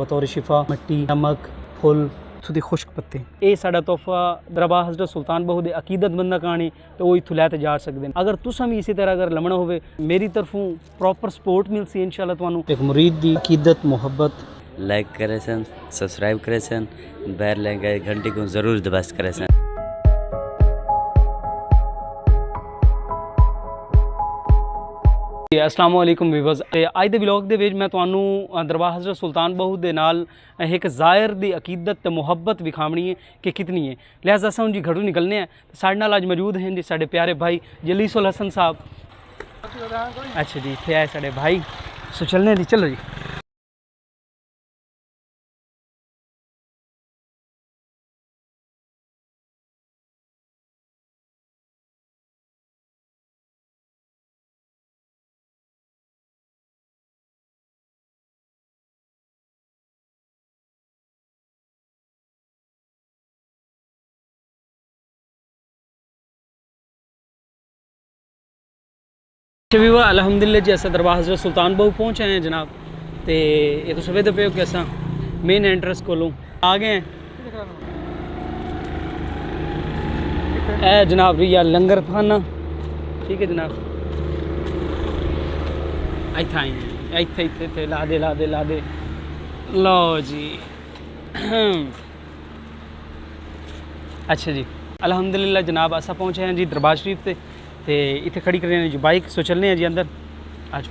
बतौर शिफा मिट्टी नमक फुल सुधी खुश्क पत्ते ये साडा तोहफा दरबार हज़रत सुल्तान बहू दे अकीदत बंदा कहानी तो वो इत्थों लैते जा सकते हैं। अगर तुसा भी इसी तरह अगर लमना होवे मेरी तरफों प्रॉपर सपोर्ट मिल सी इंशाल्लाह तुहानू एक मुरीद दी अकीदत मोहब्बत लाइक करे सन सब्सक्राइब करे सन बैर लेंगे घंटी को ज़रूर दबास्ट करे सन। अस्सलाम वालेकुम व्यूअर्स अज दे व्लॉग दे विच मैं तुहानू दरबार हज़रत सुल्तान बहू दे नाल एक ज़ाहिर दी अकीदत ते मुहब्बत विखावनी है कि कितनी है। लिहाजा अस हुण जी घरों निकलने हैं। साडे नाल अज मौजूद हैं जी साडे प्यारे भाई जलीसुल हसन साहब। अच्छा जी इत्थे आए साडे भाई सो चलने जी चलो जी। विवा अलहमदिल्ला जी अस दरबार हज़रत सुल्तान बहू पहुँचे हैं जनाब। तो ये तो सवेद पे हो कि अस मेन एंट्रेंस कोलों आ गए हैं। ए जनाब रिया लंगर खाना ठीक है जनाब। इत्थे आई इत्थे इत्थे इत्थे ला दे ला दे ला दे लो जी। अच्छा जी अलहमदिल्ला जनाब अस पहुँचे हैं जी दरबार शरीफ से ते इत्थे खड़ी करें जी बाइक सो चलने हैं जी अंदर आज।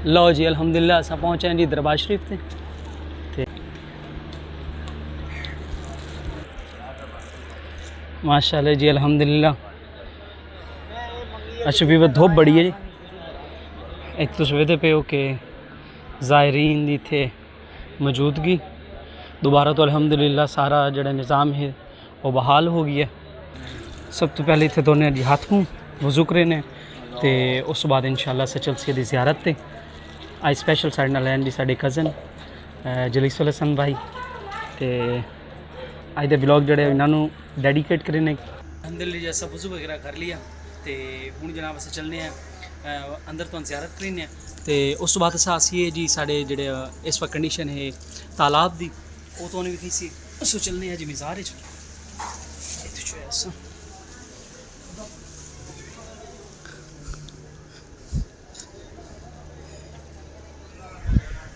लो जी अल्हम्दुलिल्लाह अस पहुँचे हैं जी दरबार शरीफ से माशाल्लाह जी अल्हम्दुलिल्लाह। अच्छा भी वो धूप बड़ी है जी एक तो सवेदे पे हो के ज़ायरीन दी थे मौजूदगी दोबारा तो अल्हम्दुलिल्लाह सारा जड़ा निज़ाम है वो बहाल हो गया। सब तो पहले इतने दोनों जी हाथ मुँह वज़ू करे ने तो उस बाद इंशाल्लाह से चलसी दी ज़ियारत ते आज स्पैशल साढ़े नाल हैं जी साढ़े कज़न जलीसुल हसन भाई तो अज दे ब्लॉग जड़े इन्हों डेडिकेट करे ने। अल्हम्दुलिल्लाह जी सब वज़ू वगैरह कर लिया तो हूँ जनाब अस चलने हैं अंदर तो ज़ियारत करें तो उस बाद असी जी साढ़े जड़े इस वक्त कंडीशन है तालाब दी वो तो भी थी सी सो चलने हैं जी मज़ार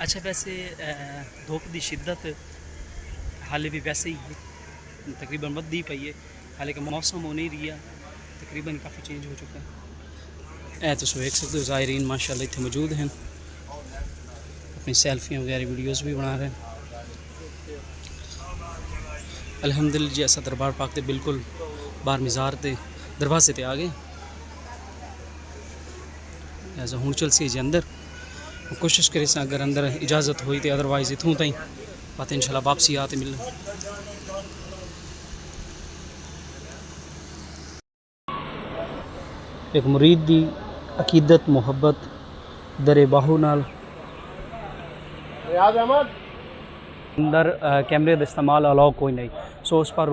अच्छा। वैसे धुप की शिद्दत हाले भी वैसे ही है तकरीबन बढ़ती पई है हालांकि मौसम हो नहीं रही है तकरीबन काफ़ी चेंज हो चुका है। ऐ तो देख सकते हो ज़ायरीन माशाल्लाह इतने मौजूद हैं अपनी सेल्फियाँ वगैरह वीडियोस भी बना रहे हैं। अल्हम्दुलिल्लाह जी असा दरबार पाक ते बिल्कुल बाहर मज़ार के दरवाजे ते आ गए। ऐसा हूँ चल सी जी अंदर कोशिश करें अगर अंदर इजाज़त हुई तो अदरवाइज इतों तई बात इंशाल्लाह वापसी आते मिल। एक मुरीद दी अकीदत मुहब्बत दरे बाहू नाल अंदर कैमरे का इस्तेमाल अलाउ कोई नहीं सो उस पर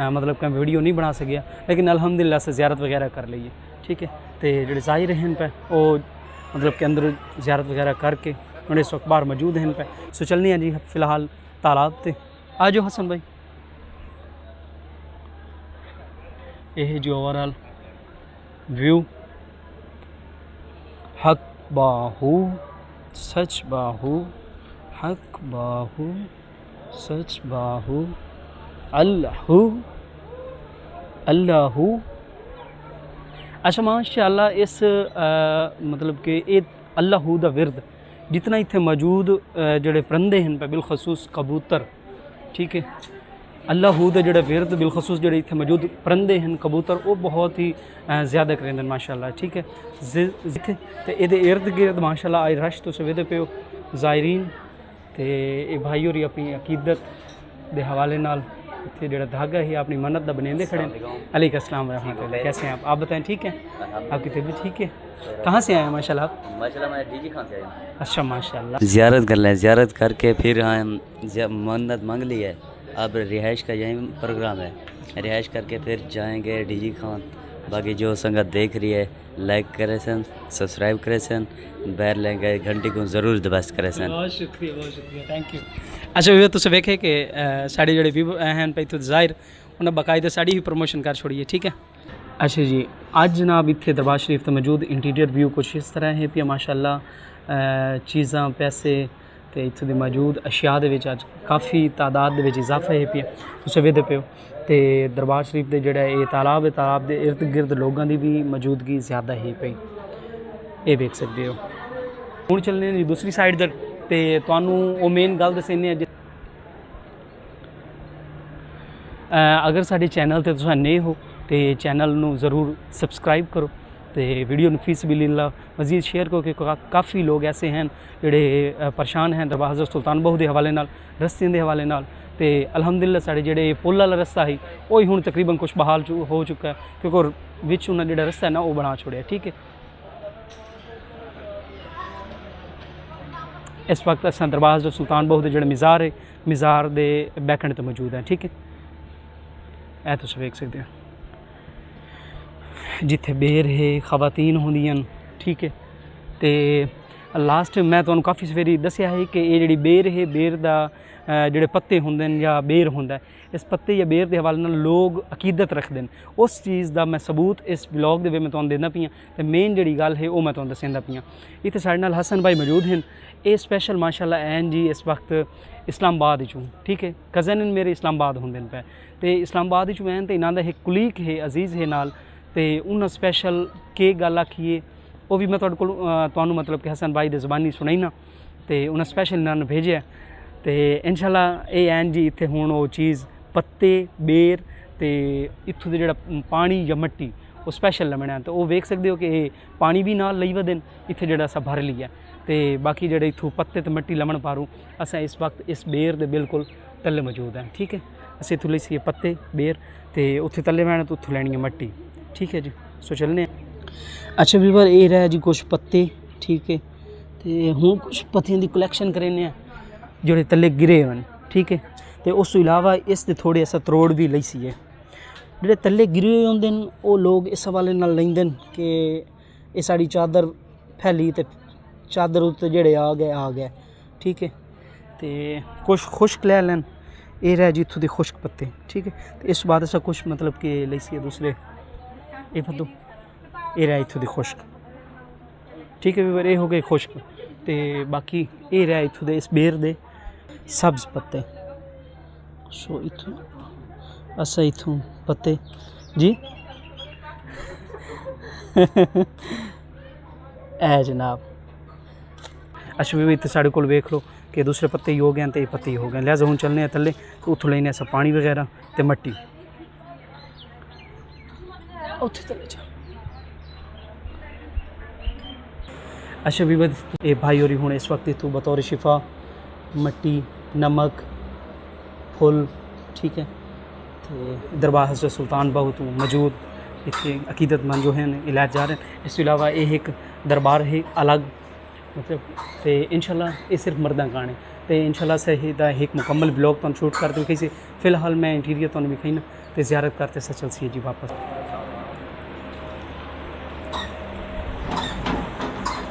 मतलब कि वीडियो नहीं बना सकिया लेकिन अल्हम्दुलिल्लाह से ज़ियारत वगैरह कर लीए ठीक है। तो जो ज़ाहिर हैं पे वो मतलब कि अंदर ज़ियारत वगैरह करके उन्हें इस वक्त बाहर मौजूद हैं पे सो चलने हैं जी फ़िलहाल तालाब ते आ जाओ हसन भाई। यह जो ओवरऑल व्यू हक बाहू सच बाहू हक बाहू सच बाहू अल्लाहू अल्लाहू। अच्छा माशाअल्लाह इस मतलब कि ये अल्लाहू दा विरद जितना इत्थे मौजूद जड़े परिंदे हैं पे बिलखसूस कबूतर ठीक है अल्लाहू दा जड़ा विरद बिलखसूस जड़े इत्थे मौजूद परिंदे हैं कबूतर वो बहुत ही ज़्यादा करेंगे माशाअल्लाह ठीक है। तो ये इर्द गिर्द माशाअल्लाह आज रश तो सवेदे पे ज़ायरीन तो ये भाई होरी अपनी अकीदत के हवाले नाल इतने जो धागा ही अपनी मन्नत का बनेंदे खड़े। अलैकुम अस्सलाम रहमतुल्लाह कैसे हैं आप बताएं ठीक है आपकी तबीयत ठीक है कहाँ से आए हैं माशाल्लाह आप? माशाल्लाह मैं डीजी खान से आया हूँ। अच्छा माशाल्लाह ज़ियारत कर लें ज़ियारत करके फिर हम मन्नत मांग ली है अब रिहाइश का यही प्रोग्राम है रिहाइश करके फिर जाएंगे डीजी खान बाकी जो संगत देख रही है लाइक करे सन, सब्सक्राइब करे सन, बैल लगे घंटी को जरूर दबास करे सन। बहुत शुक्रिया, थैंक यू। अच्छा भी तुम वेखे कि साढ़े जेह्ड़े भी हैं भाई तो जाहिर उन्हें बाकायदा साड़ी ही प्रमोशन कर छोड़ी है, ठीक है। अच्छा जी, अज जनाब इत्थे दरबार शरीफ तो मौजूद इंटीरियर व्यू कुछ इस तरह है पिया माशाअल्लाह। चीज़ां पैसे तो इत्थों दी मौजूद अशिया दे विच अज काफ़ी तादाद दे विच इजाफा है पिया, तुसीं वेखदे पियो। तो दरबार शरीफ के जोड़ा ये तालाब है, तालाब के इर्द गिर्द लोगों की भी मौजूदगी ज़्यादा ही पई, ये देख सकते हो। हुण चलने जी दूसरी साइड दर ते तुहानूं वो मेन गल दस्सने अगर साडे चैनल ते तुसीं नए हो तो चैनल नूं ज़रूर सबसक्राइब करो तो वीडियो नूं फीसबिलिल्लाह मज़ीद शेयर करो कि काफ़ी लोग ऐसे हैं जोड़े परेशान हैं दरबार हज़रत सुल्तान बहू के हवाले नाल, रस्तियों के हवाले नाल। तो अलहमदुलिल्लाह साढ़े जोड़े पुल वाला रस्ता है वही हुण तकरीबन कुछ बहाल हो चुका है, क्योंकि विच उन्हें जो रस्ता है ना वो बना छोड़िया, ठीक है। इस वक्त अस दरबार हज़रत सुल्तान बहू के जोड़े मिज़ार है, मिज़ार के बैकएंड तो मौजूद है, ठीक है। ऐ तुसीं वेख सकते हो जिथे बेर है खवातीन होंदियां, ठीक है। तो लास्ट मैं तुहानूं काफ़ी सवेरी दस्सिया है कि ये जी बेर है, बेर का जोड़े पत्ते होंदे या बेर होंदा, इस पत्ते या बेर के हवाले नाल लोग अकीदत रखते हैं। उस चीज़ का मैं सबूत इस ब्लॉग के वे मैं तुहानूं देना पियां तो मेन जी गल है वो मैं तुहानूं दस्सदा पियां। इत्थे साडे नाल हसन भाई मौजूद हैं, ये स्पैशल माशाअल्लाह ऐन जी इस वक्त इस्लामाबाद चूँ, ठीक है। कज़न मेरे इस्लामाबाद होंदे पे तो इस्लामाबाद चूँ ऐन तो इन्हां दा एक कुलीग है, अजीज़ है नाल, तो उन्हें स्पैशल के गल आखिए वो भी मैं तुहानूं मतलब कि हसन भाई दे ज़बानी सुनाई ना, तो उन्हें स्पैशल इन्होंने भेजे। तो इंशाल्लाह ये ऐन जी इत्थे हुण वो चीज़ पत्ते बेर तो इत्थों दे जिहड़ा पानी या मट्टी वो स्पैशल लमना, तो वो वेख सकते हो कि पानी भी नाल लई वदन इत्थे जिहड़ा असां भर लिया। तो बाकी जिहड़े इत्थों पत्ते तो मट्टी लमन पारूँ असां इस वक्त इस बेर दे बिल्कुल तले मौजूद हैं, ठीक है। अस इत्थों लई सी पत्ते बेर तो उत्थे तले मैंने तो उत्थों लैनी है मट्टी, ठीक है जी। सो चलने। अच्छा भी बार ये रहा जी कुछ पत्ते, ठीक है। तो हुण कुछ पत्तियों की कलैक्शन करें जोड़े तले गिरे हुए, ठीक है। तो उस तो इलावा इस दे थोड़े असा त्रोड़ भी लई सी है, जोड़े तले गिरे हुए होंगे वो लोग इस हवाले नाल लैंदे कि ये साड़ी चादर फैली तो चादर उत्ते जेड़े आ गए, ठीक है। तो कुछ खुश्क लै लैन, ये रहा जी इत्थों दे खुश्क पत्ते, ठीक है। तो इस बाद असा कुछ मतलब कि लई सी दूसरे ये फदो ये रहा इत्थों दे खुश्क, ठीक है। भी ये हो गए खुश्क, तो बाकी ये रहा इत्थों दे इस बेर दे सब्ज़ पत्ते। सो इत्थों असा इत्थों पत्ते जी ऐ जनाब। अच्छा भी इतने साढ़े को वेख लो कि दूसरे पत्ते ही हो गए तो ये पत्ते ही हो गए, लिहाजा हूँ चलने थले तो उतों लेने अस पानी वगैरह तो मट्टी उत्थे चले जा। अच्छा भी ये भाई होरी हूँ इस वक्त इतों बतौर शिफा मट्टी नमक फुल, ठीक है। तो दरबार हज़रत सुल्तान बहू तो मौजूद इतने अकीदतमंद जो हैं इलाज जा रहे हैं। इस अलावा ये एक दरबार है अलग मतलब, तो इंशाल्लाह ये सिर्फ मर्दा गाने तो इंशाल्लाह सही दा एक मुकम्मल ब्लॉग तुम शूट करते हुए कैसे फ़िलहाल मैं इंटीरियर तुम दिखाई ना तो ज़ियारत करते सा चल सी जी वापस।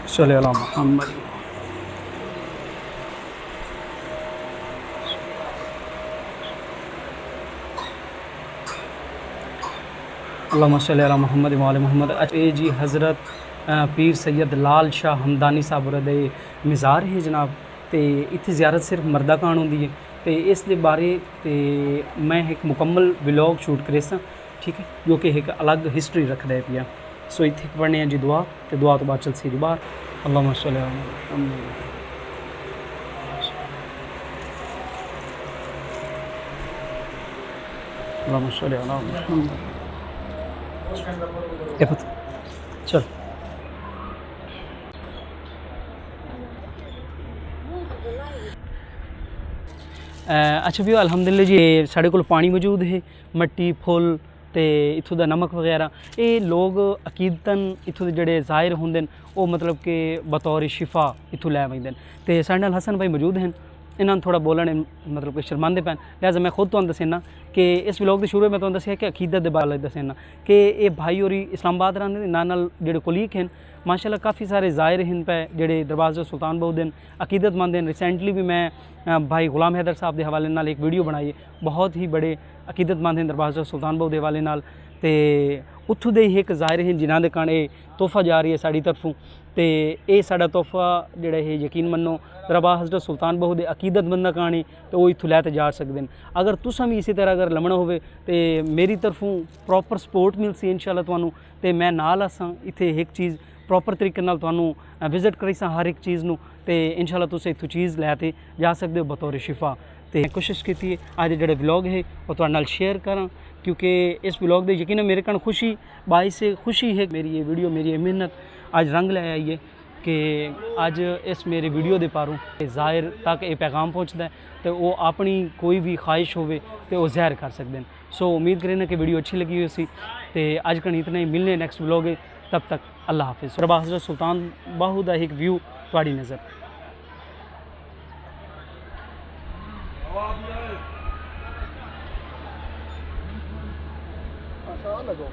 चले अला मोहम्मद। अल्लाहुम्मा सल्ली अला मोहम्मद व आले मोहम्मद। अच्छा ये जी हज़रत पीर सैयद लाल शाह हमदानी साहब दे मज़ार है जनाब, तो इत्थे ज़ियारत सिर्फ मर्दा कान होंदी है। तो इस दे बारे ते मैं एक मुकम्मल व्लॉग शूट करे सा, ठीक है, जो कि एक अलग हिस्ट्री रखदा है पिया। सो इत्थे पढ़ने जी दुआ तो दुआ तो बाद चल सी बाहर। अल्लाहुम्मा सल्ली अला मोहम्मद। अल्लाहुम्मा सल्ली अला मोहम्मद। चल अच्छा भी अल्हम्दुलिल्लाह जी साढ़े को पानी मौजूद है मट्टी फुल तो इत्थों का नमक वगैरह ये लोग अकीदतन इत्थों के जोड़े ज़ाहिर होंगे वो मतलब कि बतौर शिफा इत्थों लै वजदे। तो साढ़े नाल हसन भाई मौजूद हैं इन्होंने थोड़ा बोलने मतलब कि शर्माते पैन, लिहाजा मैं खुद तुहानूं दस्सना कि इस व्लॉग के शुरू में तुहानूं दस्सिया कि अकीदत के बारे दस्सना कि ये भाई होरी इस्लामाबाद रहिंदे नाल जेह्ड़े कोलीग हैं माशाल्लाह काफ़ी सारे ज़ाहिर हैं पे जेह्ड़े दरबार हज़रत सुल्तान बहू दिन अकीदतमंद हैं। रिसेंटली भी मैं भाई गुलाम हैदर साहब के हवाले नाल एक वीडियो बनाई है, बहुत ही बड़े अकीदतमंद हैं दरबार हज़रत सुल्तान बहू के हवाले नाल, ते उत्थों दे ही एक ज़ाहिर हैं जिन्हां दे कारण ये तोहफा जा रही है साड़ी तरफों, तो ये साड़ा तोहफा जोड़ा है यकीन मनो दरबार हज़रत सुल्तान बहू के अकीदतमंद कारण ही तो वो इत्थों लैते जा सकते हैं। अगर तुसां भी इसी तरह अगर लमना होवे तो मेरी तरफों प्रॉपर सपोर्ट मिलसी इंशाल्लाह तुहानूं, ते मैं नाल आसां इत्थे एक चीज़ प्रॉपर तरीके नाल तुहानूं विजिट करीसां हर एक चीज़ नूं, ते इंशाल्लाह तुसीं इत्थों चीज़ लैते जा सकते हो बतौर शिफा। तो कोशिश की है अज जो व्लॉग है वो तुहाडे नाल शेयर करा, क्योंकि इस व्लॉग दे यकीन मेरे कण खुशी बाइस खुशी है मेरी ये वीडियो मेरी ये मेहनत अज रंग लै आई है कि अज इस मेरे वीडियो दे पारों ज़ाहिर तक ये पैगाम पहुँचता है तो वो अपनी कोई भी ख्वाहिश होवे तो वो ज़ाहिर कर सकते हैं। सो उम्मीद करें कि वीडियो अच्छी लगी हुई सी, तो अज कण इतना ही, मिलने नेक्स्ट व्लॉग है, तब तक अल्लाह हाफिज़। दरबार हज़रत सुल्तान बहू का एक व्यू तुहाडी नज़र। अच्छा लगो